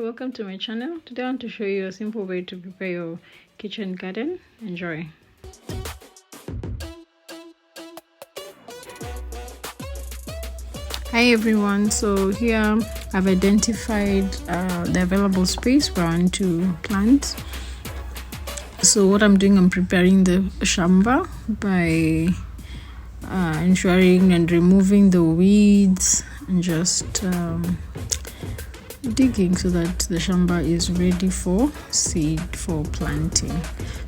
welcome to my channel. Today I want to show you a simple way to prepare your kitchen garden. Enjoy. Hi everyone, so here I've identified the available space where I want to plant. So what I'm doing, I'm preparing the shamba by ensuring and removing the weeds and just digging so that the shamba is ready for seed for planting.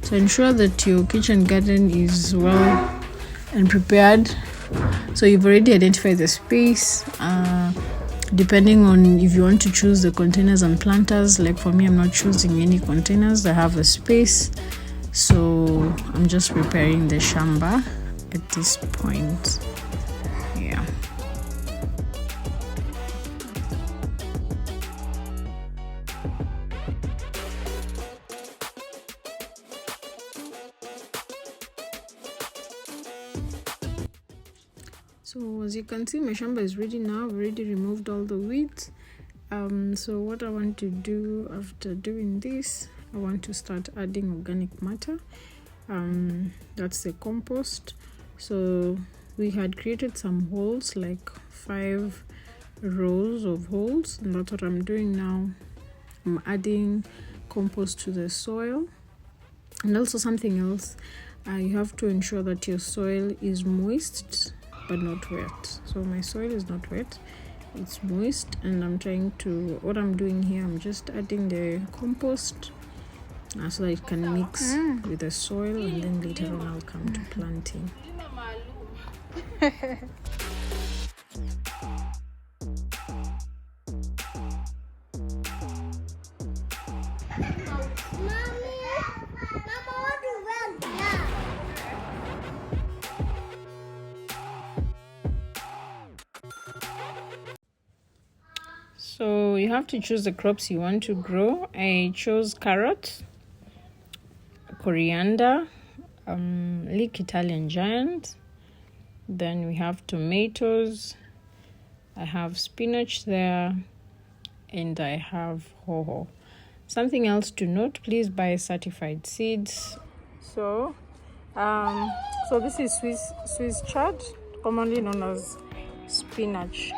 So ensure that your kitchen garden is well and prepared. So you've already identified the space. Depending on if you want to choose the containers and planters, like for me, I'm not choosing any containers. I have a space, so I'm just preparing the shamba at this point. Yeah. So as you can see, my shamba is ready now. I've already removed all the weeds. So what I want to do after doing this, I want to start adding organic matter. That's the compost. So we had created some holes, like 5 rows of holes, and that's what I'm doing now. I'm adding compost to the soil. And also something else, you have to ensure that your soil is moist but not wet. So my soil is not wet, it's moist, and what I'm doing here, I'm just adding the compost so that it can mix with the soil, and then later on I'll come to planting. So you have to choose the crops you want to grow. I chose carrots, coriander, leek Italian giant. Then we have tomatoes. I have spinach there, and I have hoho. Something else to note: please buy certified seeds. So this is Swiss chard, commonly known as spinach.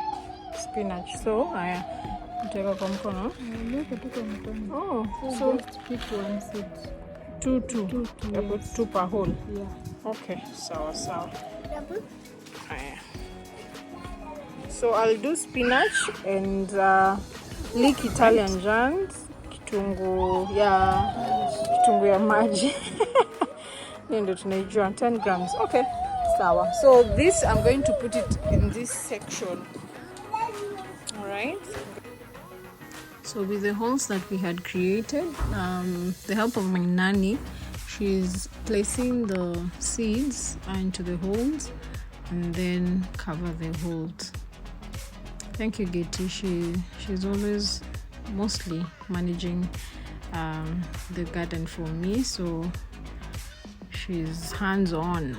So I take a compound. Oh, so just pick one seed. Two. I put 2 per hole. Yeah. Okay, sawa. So I'll do spinach and leek Italian giant, kitunguu ya maji. Ndio tunaijua 10 grams. Okay, sawa. So this, I'm going to put it in this section. All right. So with the holes that we had created, the help of my nanny, she's placing the seeds into the holes and then cover the holes. Thank you, Getty. She's always mostly managing the garden for me, so she's hands-on.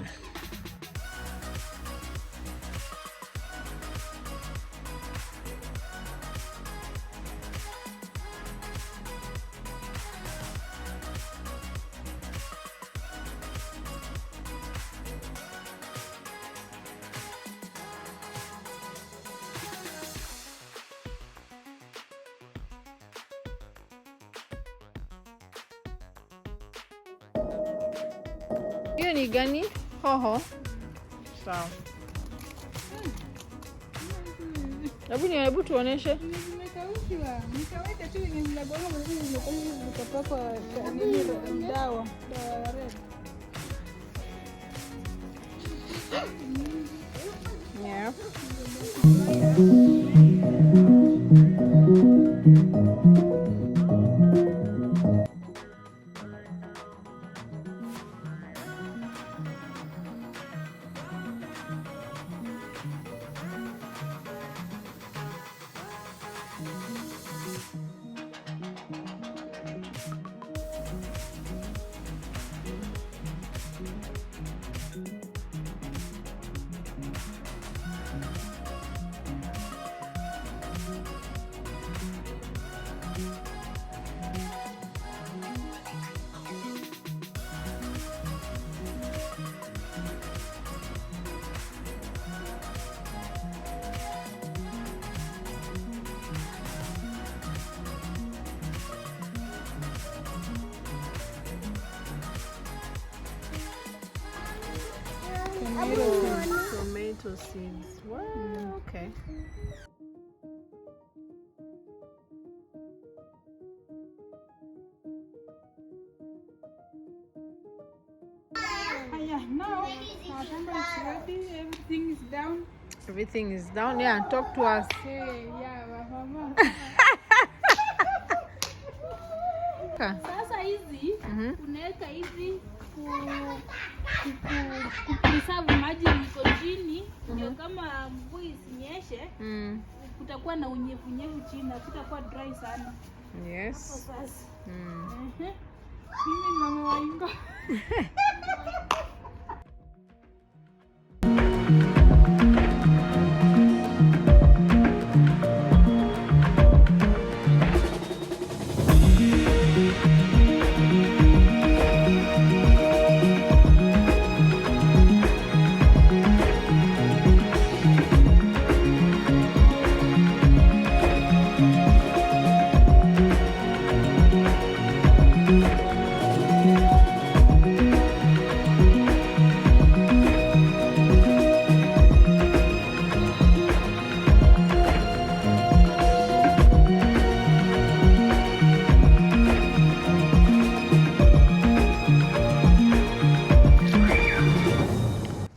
Hiyo ni gani? Hoho. Sawa. Hebu tuoneshe. Nikaweka tu yenye mnagona mkapakwa dawa red. Yeah. Tomato seeds. Wow, okay. Yeah, now our shamba is ready. Everything is down. Everything is down. Yeah, talk to us. Hey, yeah, mama. Sasa hizi unaweka hizi kupreserve maji iko chini, ndio kama mvua isinyeshe kutakuwa na unyevu chini, kutakuwa dry sana. Yes. Sasa mimi mama waingo.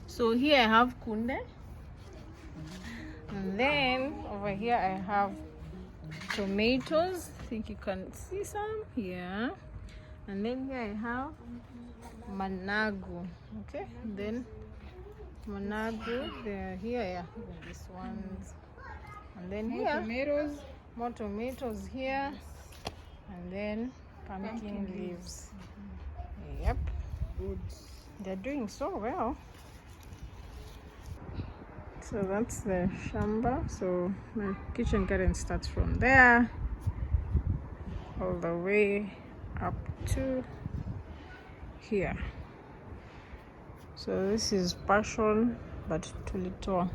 So here I have kunde, and then over here I have tomatoes. I think you can see some here, and then here I have managu. Okay, and then managu. They're here, yeah, these ones, and then here more tomatoes here, and then pumpkin leaves. Yep, Good. they're doing so well. So that's the shamba. So my kitchen garden starts from there all the way up to here. So this is passion, but too little,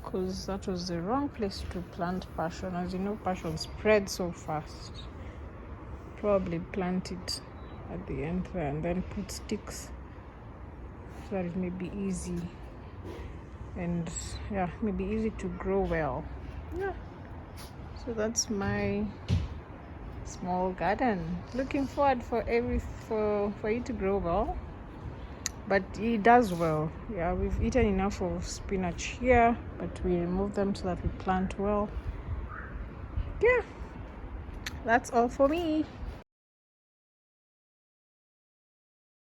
because that was the wrong place to plant passion. As you know, passion spreads so fast. Probably plant it at the end there and then put sticks so that it may be easy, and yeah, maybe easy to grow well. Yeah, so that's my small garden. Looking forward for it to grow well, but it does well. Yeah, we've eaten enough of spinach here, but we remove them so that we plant well. Yeah, that's all for me.